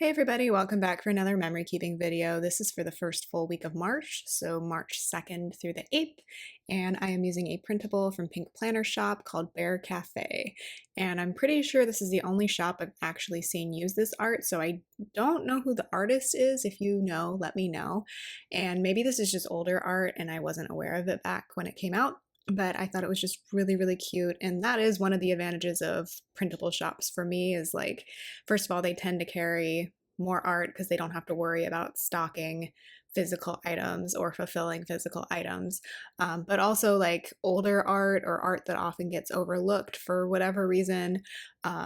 Hey everybody, welcome back for another memory keeping video. This is for the first full week of March, so March 2nd through the 8th, and I am using a printable from Pink Planner Shop called Bear Cafe. And I'm pretty sure this is the only shop I've actually seen use this art, so I don't know who the artist is. If you know, let me know. And maybe this is just older art and I wasn't aware of it back when it came out. But I thought it was just really, really cute. And that is one of the advantages of printable shops for me is like, first of all, they tend to carry more art because they don't have to worry about stocking physical items or fulfilling physical items. But also like older art or art that often gets overlooked for whatever reason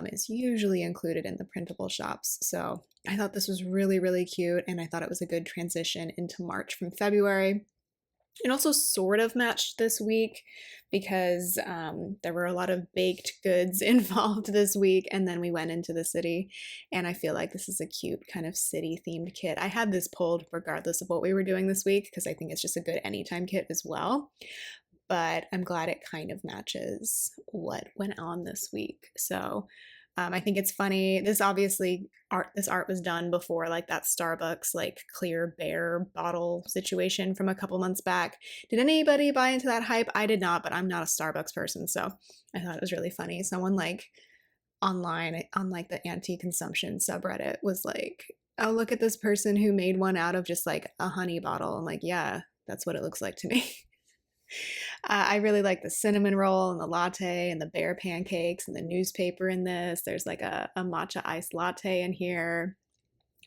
is usually included in the printable shops. So I thought this was really, really cute. And I thought it was a good transition into March from February. It also sort of matched this week because there were a lot of baked goods involved this week, and then we went into the city, and I feel like this is a cute kind of city-themed kit. I had this pulled regardless of what we were doing this week because I think it's just a good anytime kit as well, but I'm glad it kind of matches what went on this week. So I think it's funny. This art was done before like that Starbucks like clear bear bottle situation from a couple months back. Did anybody buy into that hype? I did not, but I'm not a Starbucks person, so I thought it was really funny. Someone like online on like the anti-consumption subreddit was like, "Oh, look at this person who made one out of just like a honey bottle." I'm like, "Yeah, that's what it looks like to me." I really like the cinnamon roll and the latte and the bear pancakes and the newspaper in this. There's like a matcha iced latte in here.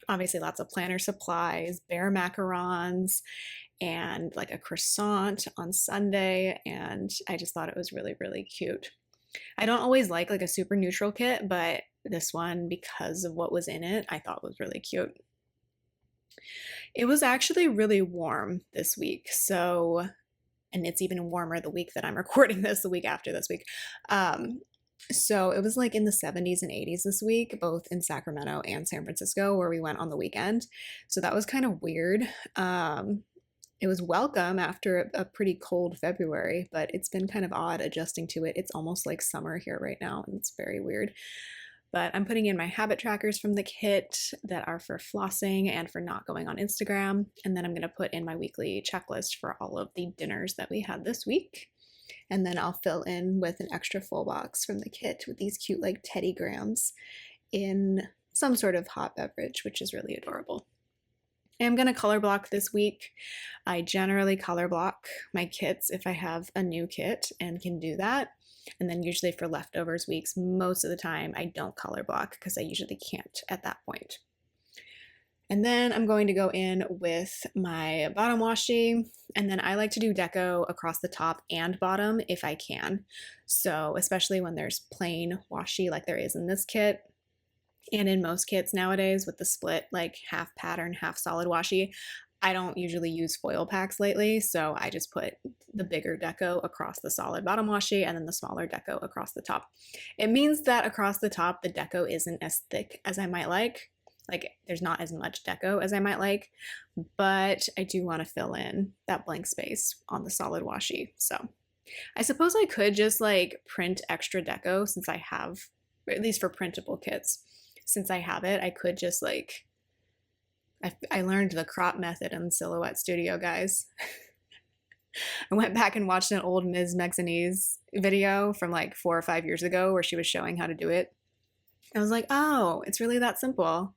Obviously, lots of planner supplies, bear macarons, and like a croissant on Sunday. And I just thought it was really, really cute. I don't always like a super neutral kit, but this one, because of what was in it, I thought was really cute. It was actually really warm this week. And it's even warmer the week that I'm recording this, the week after this week. So it was like in the 70s and 80s this week, both in Sacramento and San Francisco, where we went on the weekend. So that was kind of weird. It was welcome after a pretty cold February, but it's been kind of odd adjusting to it. It's almost like summer here right now, and it's very weird. But I'm putting in my habit trackers from the kit that are for flossing and for not going on Instagram. And then I'm going to put in my weekly checklist for all of the dinners that we had this week. And then I'll fill in with an extra full box from the kit with these cute like Teddy Grahams in some sort of hot beverage, which is really adorable. I'm going to color block this week. I generally color block my kits if I have a new kit and can do that. And then usually for leftovers weeks, most of the time I don't color block because I usually can't at that point. And then I'm going to go in with my bottom washi, and then I like to do deco across the top and bottom if I can. So especially when there's plain washi like there is in this kit, and in most kits nowadays with the split like half pattern, half solid washi, I don't usually use foil packs lately, so I just put the bigger deco across the solid bottom washi and then the smaller deco across the top. It means that across the top, the deco isn't as thick as I might like. Like there's not as much deco as I might like, but I do want to fill in that blank space on the solid washi. So I suppose I could just like print extra deco since I have, or at least for printable kits, since I have it, I could just like, I learned the crop method in Silhouette Studio, guys. I went back and watched an old Ms. Mexinese video from like 4 or 5 years ago where she was showing how to do it. I was like, oh, it's really that simple.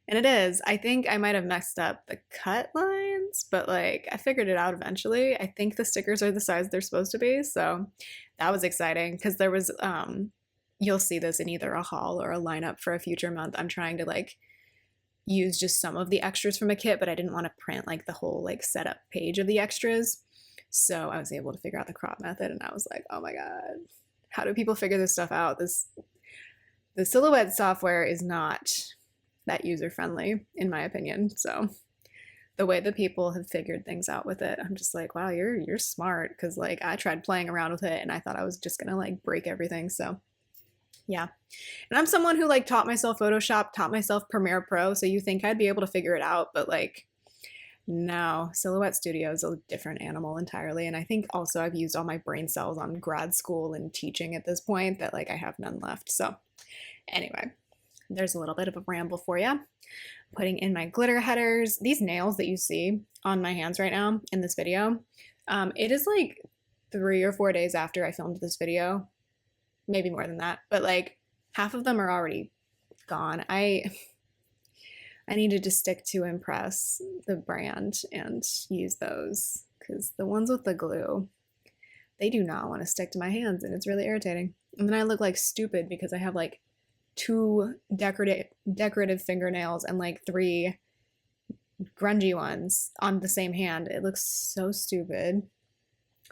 And it is. I think I might have messed up the cut lines, but like I figured it out eventually. I think the stickers are the size they're supposed to be. So that was exciting because there was, you'll see this in either a haul or a lineup for a future month. I'm trying to like use just some of the extras from a kit, but I didn't want to print like the whole like setup page of the extras. So I was able to figure out the crop method, and I was like, oh my God, how do people figure this stuff out? The Silhouette software is not that user-friendly, in my opinion. So the way that people have figured things out with it, I'm just like, wow, you're smart. Cause like I tried playing around with it and I thought I was just gonna like break everything. So yeah. And I'm someone who like taught myself Photoshop, taught myself Premiere Pro. So you think I'd be able to figure it out, but like, no, Silhouette Studio is a different animal entirely. And I think also I've used all my brain cells on grad school and teaching at this point that like I have none left. So anyway, there's a little bit of a ramble for you. Putting in my glitter headers. These nails that you see on my hands right now in this video, it is like 3 or 4 days after I filmed this video, maybe more than that, but like half of them are already gone. I needed to stick to Impress, the brand, and use those because the ones with the glue, they do not want to stick to my hands and it's really irritating. And then I look like stupid because I have like 2 decorative fingernails and like 3 grungy ones on the same hand. It looks so stupid.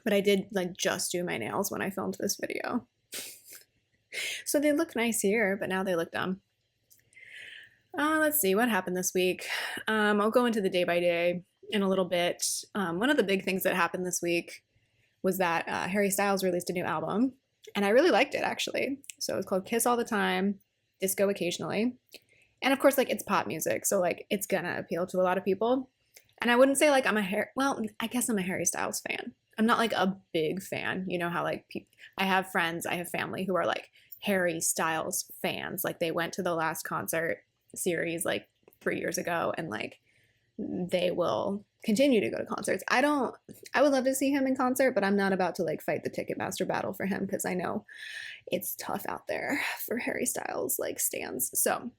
But I did like just do my nails when I filmed this video. So they look nice here, but now they look dumb. Let's see what happened this week. I'll go into the day by day in a little bit. One of the big things that happened this week was that Harry Styles released a new album, and I really liked it actually. So it's called Kiss All the Time, Disco Occasionally. And of course, like it's pop music, so like it's gonna appeal to a lot of people. And I wouldn't say like I guess I'm a Harry Styles fan. I'm not like a big fan. You know how like I have friends, I have family who are like Harry Styles fans. Like they went to the last concert series like 3 years ago and like they will continue to go to concerts. I would love to see him in concert, but I'm not about to like fight the Ticketmaster battle for him because I know it's tough out there for Harry Styles like stans. So,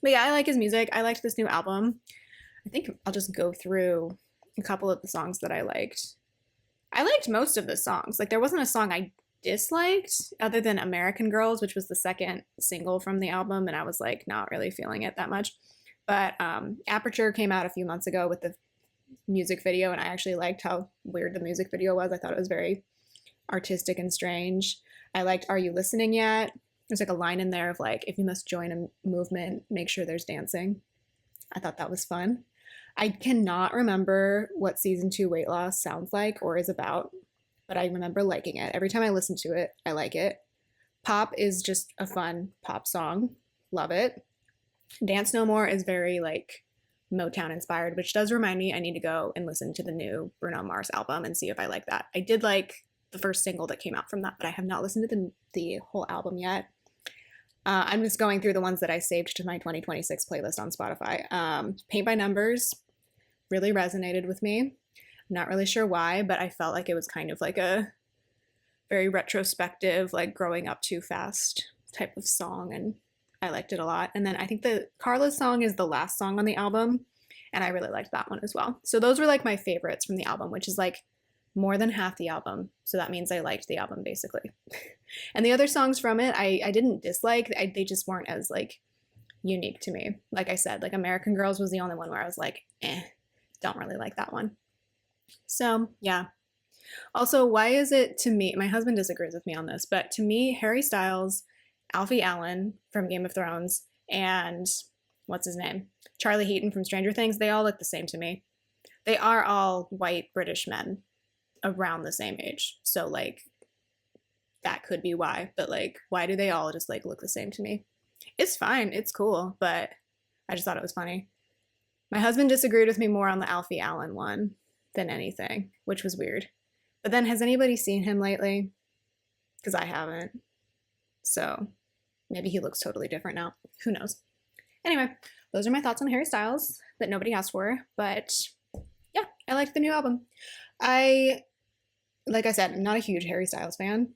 but yeah, I like his music. I liked this new album. I think I'll just go through a couple of the songs that I liked. I liked most of the songs. Like there wasn't a song I disliked other than American Girls, which was the second single from the album, and I was like not really feeling it that much. But Aperture came out a few months ago with the music video, and I actually liked how weird the music video was. I thought it was very artistic and strange. I liked Are You Listening Yet? There's like a line in there of like, if you must join a movement, make sure there's dancing. I thought that was fun. I cannot remember what season 2 weight loss sounds like or is about, but I remember liking it. Every time I listen to it, I like it. Pop is just a fun pop song. Love it. Dance No More is very like Motown inspired, which does remind me I need to go and listen to the new Bruno Mars album and see if I like that. I did like the first single that came out from that, but I have not listened to the whole album yet. I'm just going through the ones that I saved to my 2026 playlist on Spotify. Paint by Numbers really resonated with me. I'm not really sure why, but I felt like it was kind of like a very retrospective, like growing up too fast type of song, and I liked it a lot. And then I think the Carla's song is the last song on the album, and I really liked that one as well. So those were like my favorites from the album, which is like more than half the album. So that means I liked the album basically. And the other songs from it, I didn't dislike. They just weren't as like unique to me. Like I said, like American Girls was the only one where I was like, don't really like that one. So yeah. Also, why is it to me, my husband disagrees with me on this, but to me, Harry Styles, Alfie Allen from Game of Thrones, and what's his name? Charlie Heaton from Stranger Things, they all look the same to me. They are all white British men around the same age. So like that could be why, but like why do they all just like look the same to me? It's fine, it's cool, but I just thought it was funny. My husband disagreed with me more on the Alfie Allen one than anything, which was weird. But then has anybody seen him lately? Because I haven't. So maybe he looks totally different now. Who knows? Anyway, those are my thoughts on Harry Styles that nobody asked for, but yeah, I liked the new album. Like I said, I'm not a huge Harry Styles fan.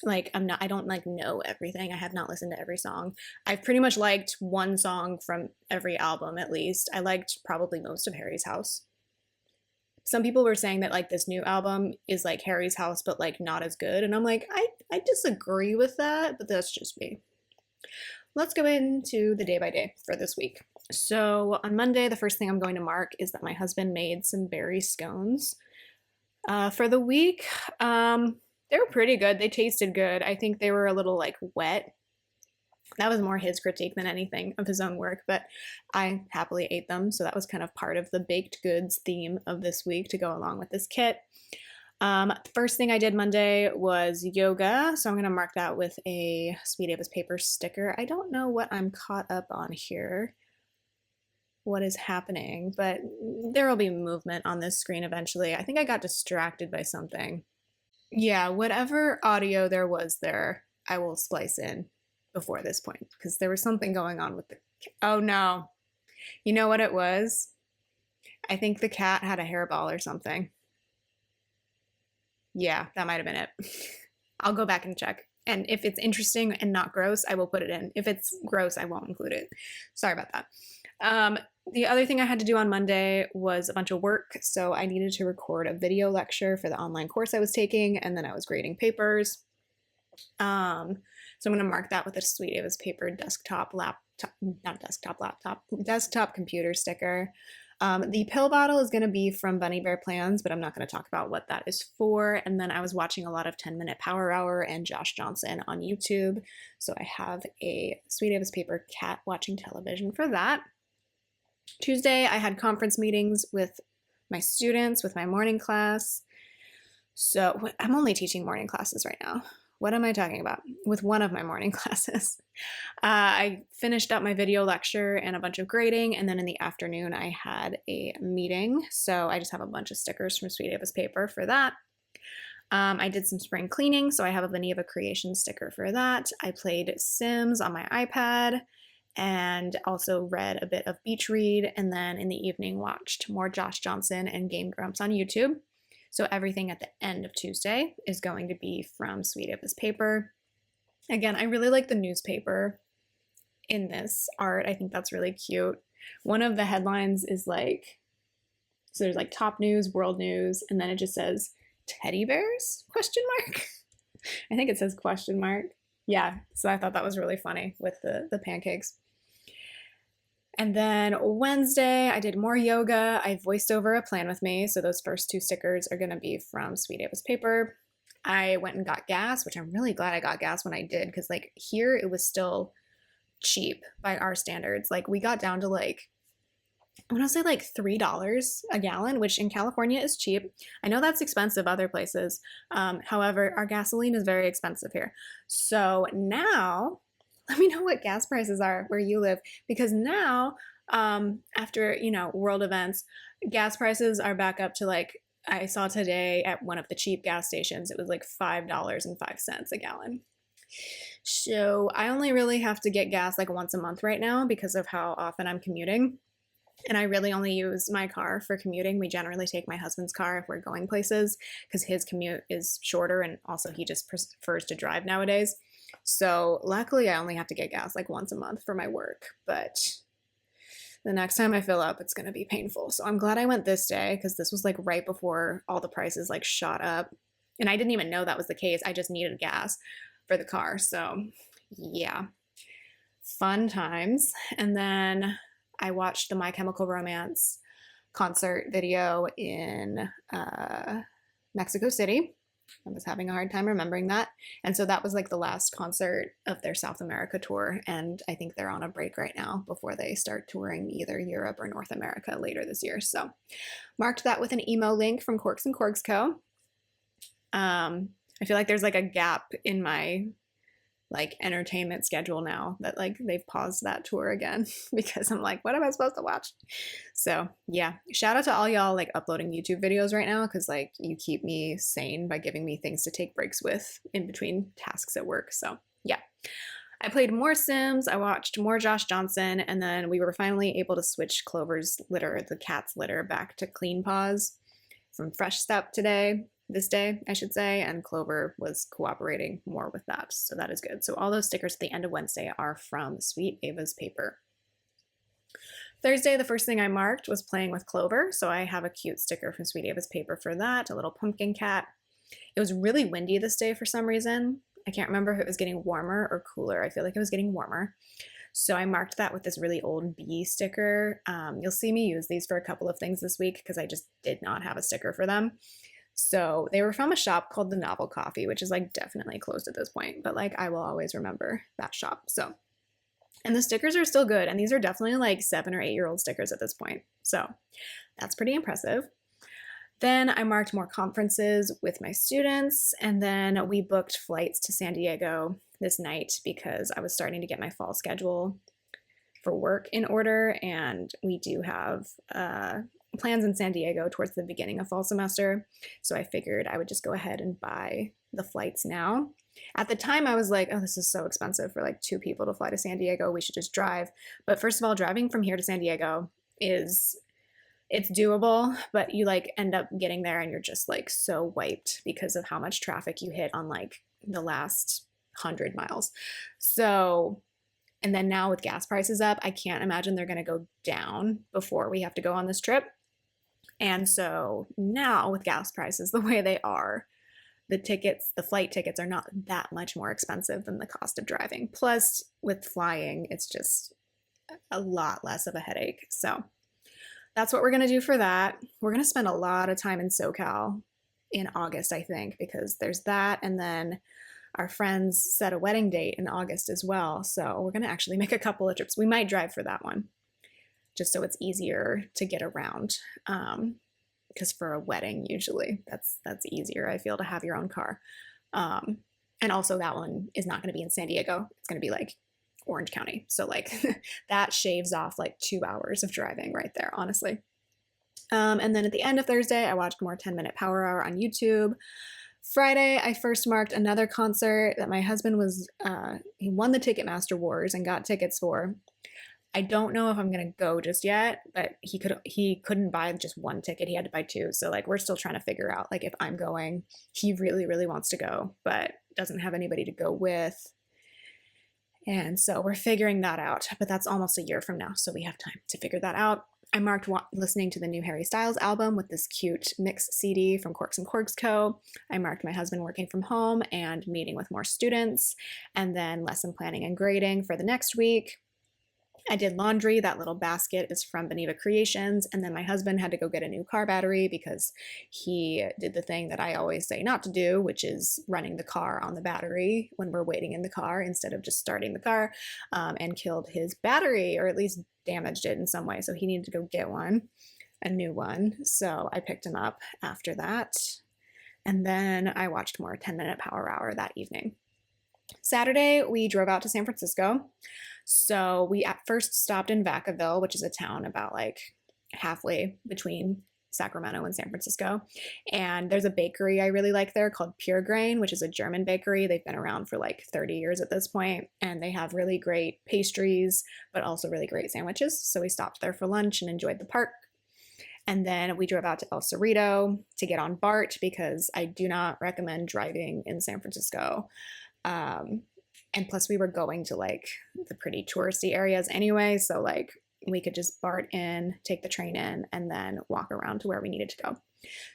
Like I don't like know everything. I have not listened to every song. I've pretty much liked one song from every album at least. I liked probably most of Harry's House. Some people were saying that like this new album is like Harry's House but like not as good, and I'm like I disagree with that, but that's just me. Let's go into the day by day for this week. So on Monday, the first thing I'm going to mark is that my husband made some berry scones. For the week, they were pretty good. They tasted good. I think they were a little like wet. That was more his critique than anything of his own work, but I happily ate them. So that was kind of part of the baked goods theme of this week to go along with this kit. First thing I did Monday was yoga. So I'm going to mark that with a Sweet Ava's paper sticker. I don't know what I'm caught up on here, what is happening, but there will be movement on this screen eventually. I think I got distracted by something. Yeah, whatever audio there was there, I will splice in before this point because there was something going on with the, oh no, you know what it was? I think the cat had a hairball or something. Yeah, that might have been it. I'll go back and check. And if it's interesting and not gross, I will put it in. If it's gross, I won't include it. Sorry about that. The other thing I had to do on Monday was a bunch of work. So I needed to record a video lecture for the online course I was taking, and then I was grading papers. So I'm going to mark that with a Sweet Ava's Paper desktop computer sticker. The pill bottle is going to be from Bunny Bear Plans, but I'm not going to talk about what that is for. And then I was watching a lot of 10-Minute Power Hour and Josh Johnson on YouTube. So I have a Sweet Ava's Paper cat watching television for that. Tuesday, I had conference meetings with my students, with my morning class. So I'm only teaching morning classes right now. What am I talking about? With one of my morning classes. I finished up my video lecture and a bunch of grading, and then in the afternoon I had a meeting. So I just have a bunch of stickers from Sweet Ava's Paper for that. I did some spring cleaning, so I have a Beneva Creation sticker for that. I played Sims on my iPad and also read a bit of Beach Read, and then in the evening watched more Josh Johnson and Game Grumps on YouTube. So everything at the end of Tuesday is going to be from Sweet Ava's Paper. Again, I really like the newspaper in this art. I think that's really cute. One of the headlines is like, so there's like top news, world news, and then it just says teddy bears, question mark. I think it says question mark. Yeah, so I thought that was really funny with the pancakes. And then Wednesday, I did more yoga. I voiced over a plan with me. So those first two stickers are going to be from Sweet Ava's Paper. I went and got gas, which I'm really glad I got gas when I did, because like here it was still cheap by our standards. Like we got down to like, I want to say like $3 a gallon, which in California is cheap. I know that's expensive other places. However, our gasoline is very expensive here. So now, let me know what gas prices are where you live, because now, after, world events, gas prices are back up to like, I saw today at one of the cheap gas stations, it was like $5.05 a gallon. So I only really have to get gas like once a month right now because of how often I'm commuting. And I really only use my car for commuting. We generally take my husband's car if we're going places because his commute is shorter, and also he just prefers to drive nowadays. So luckily I only have to get gas like once a month for my work, but the next time I fill up, it's going to be painful. So I'm glad I went this day because this was like right before all the prices like shot up. And I didn't even know that was the case. I just needed gas for the car. So yeah, fun times. And then I watched the My Chemical Romance concert video in Mexico City. I was having a hard time remembering that. And so that was like the last concert of their South America tour. And I think they're on a break right now before they start touring either Europe or North America later this year. So marked that with an emo link from Corks and Corks Co. I feel like there's like a gap in my like entertainment schedule now that like they've paused that tour again because I'm like, what am I supposed to watch? So yeah, shout out to all y'all like uploading YouTube videos right now because like you keep me sane by giving me things to take breaks with in between tasks at work. So yeah, I played more Sims, I watched more Josh Johnson, and then we were finally able to switch Clover's litter, the cat's litter, back to Clean Paws from Fresh Step this day, I should say, and Clover was cooperating more with that, so that is good. So all those stickers at the end of Wednesday are from Sweet Ava's Paper. Thursday, the first thing I marked was playing with Clover, so I have a cute sticker from Sweet Ava's Paper for that, a little pumpkin cat. It was really windy this day for some reason. I can't remember if it was getting warmer or cooler. I feel like it was getting warmer. So I marked that with this really old bee sticker. You'll see me use these for a couple of things this week because I just did not have a sticker for them. So they were from a shop called The Novel Coffee, which is like definitely closed at this point, but like I will always remember that shop. So, and the stickers are still good. And these are definitely like 7 or 8-year-old stickers at this point. So that's pretty impressive. Then I marked more conferences with my students, and then we booked flights to San Diego this night because I was starting to get my fall schedule for work in order, and we do have plans in San Diego towards the beginning of fall semester, so I figured I would just go ahead and buy the flights now. At the time, I was like, oh, this is so expensive for like two people to fly to San Diego. We should just drive. But first of all, driving from here to San Diego is it's doable, but you like end up getting there and you're just like so wiped because of how much traffic you hit on like the last 100 miles. So, and then now with gas prices up, I can't imagine they're going to go down before we have to go on this trip. And so now with gas prices the way they are, the flight tickets are not that much more expensive than the cost of driving. Plus, with flying, it's just a lot less of a headache. So that's what we're going to do for that. We're going to spend a lot of time in SoCal in August, I think, because there's that. And then our friends set a wedding date in August as well. So we're going to actually make a couple of trips. We might drive for that one just so it's easier to get around. Because for a wedding, usually that's easier, I feel, to have your own car. And also that one is not going to be in San Diego. It's going to be like Orange County. So like that shaves off like 2 hours of driving right there, honestly. And then at the end of Thursday, I watched more 10-minute Power Hour on YouTube. Friday, I first marked another concert that my husband he won the Ticketmaster Wars and got tickets for. I don't know if I'm gonna go just yet, but he couldn't buy just one ticket. He had to buy two. So like we're still trying to figure out like if I'm going. He really, really wants to go, but doesn't have anybody to go with. And so we're figuring that out. But that's almost a year from now, so we have time to figure that out. I marked listening to the new Harry Styles album with this cute mix CD from Corks and Corks Co. I marked my husband working from home and meeting with more students, and then lesson planning and grading for the next week. I did laundry. That little basket is from Beneva Creations. And then my husband had to go get a new car battery because he did the thing that I always say not to do, which is running the car on the battery when we're waiting in the car instead of just starting the car, and killed his battery, or at least damaged it in some way. So he needed to go get a new one. So I picked him up after that. And then I watched more 10-minute Power Hour that evening. Saturday, we drove out to San Francisco. So we at first stopped in Vacaville, which is a town about like halfway between Sacramento and San Francisco. And there's a bakery I really like there called Pure Grain, which is a German bakery. They've been around for like 30 years at this point, and they have really great pastries, but also really great sandwiches. So we stopped there for lunch and enjoyed the park. And then we drove out to El Cerrito to get on BART because I do not recommend driving in San Francisco. And plus we were going to like the pretty touristy areas anyway. So like we could just BART in, take the train in, and then walk around to where we needed to go.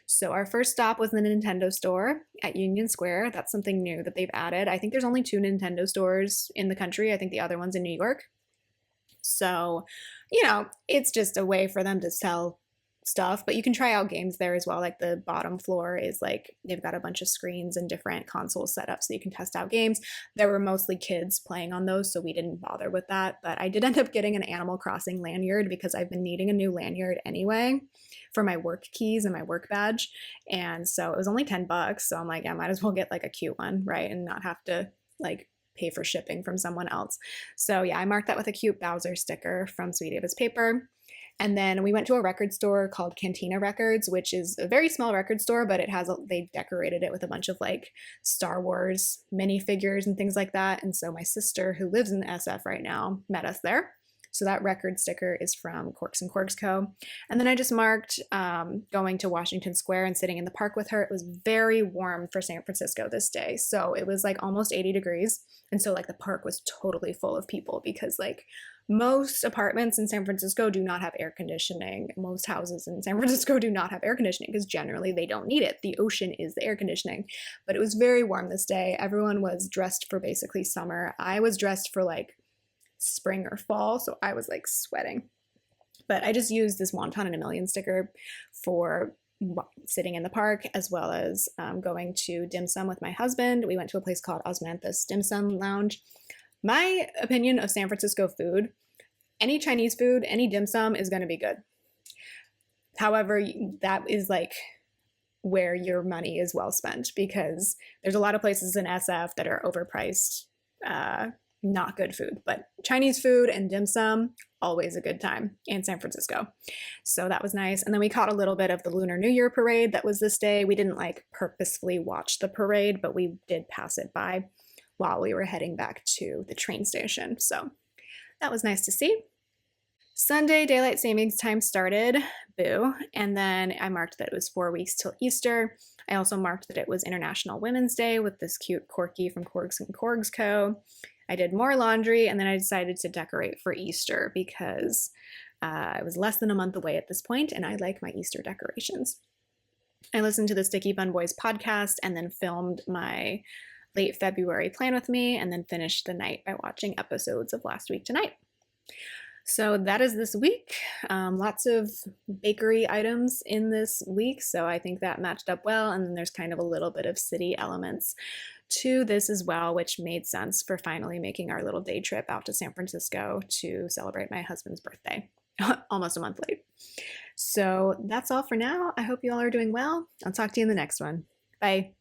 So our first stop was the Nintendo store at Union Square. That's something new that they've added. I think there's only 2 Nintendo stores in the country. I think the other one's in New York. So, it's just a way for them to sell stuff, but you can try out games there as well. Like the bottom floor is like they've got a bunch of screens and different consoles set up so you can test out games. There were mostly kids playing on those, so we didn't bother with that. But I did end up getting an Animal Crossing lanyard because I've been needing a new lanyard anyway for my work keys and my work badge. And so it was only $10. So I'm like, I might as well get like a cute one, right? And not have to like pay for shipping from someone else. So yeah, I marked that with a cute Bowser sticker from Sweet Ava's Paper. And then we went to a record store called Cantina Records, which is a very small record store, but they decorated it with a bunch of like Star Wars minifigures and things like that. And so my sister, who lives in SF right now, met us there. So that record sticker is from Corks and Corks Co. And then I just marked going to Washington Square and sitting in the park with her. It was very warm for San Francisco this day. So it was like almost 80 degrees. And so like the park was totally full of people because like most apartments in San Francisco do not have air conditioning. Most houses in San Francisco do not have air conditioning because generally they don't need it. The ocean is the air conditioning. But it was very warm this day. Everyone was dressed for basically summer. I was dressed for like spring or fall, so I was like sweating. But I just used this Wonton in a Million sticker for sitting in the park, as well as going to dim sum with my husband. We went to a place called Osmanthus Dim Sum Lounge. My opinion of San Francisco food, any Chinese food, any dim sum is going to be good. However, that is like where your money is well spent because there's a lot of places in SF that are overpriced not good food, but Chinese food and dim sum, always a good time in San Francisco. So that was nice. And then we caught a little bit of the Lunar New Year parade that was this day. We didn't like purposefully watch the parade, but we did pass it by while we were heading back to the train station. So that was nice to see. Sunday, daylight savings time started, boo, and then I marked that it was 4 weeks till Easter. I also marked that it was International Women's Day with this cute corky from Corgs and Corgs Co. I did more laundry, and then I decided to decorate for Easter because I was less than a month away at this point, and I like my Easter decorations. I listened to the Sticky Fun Boys podcast and then filmed my late February plan with me, and then finished the night by watching episodes of Last Week Tonight. So that is this week. Lots of bakery items in this week, so I think that matched up well. And then there's kind of a little bit of city elements to this as well, which made sense for finally making our little day trip out to San Francisco to celebrate my husband's birthday, almost a month late. So that's all for now. I hope you all are doing well. I'll talk to you in the next one. Bye.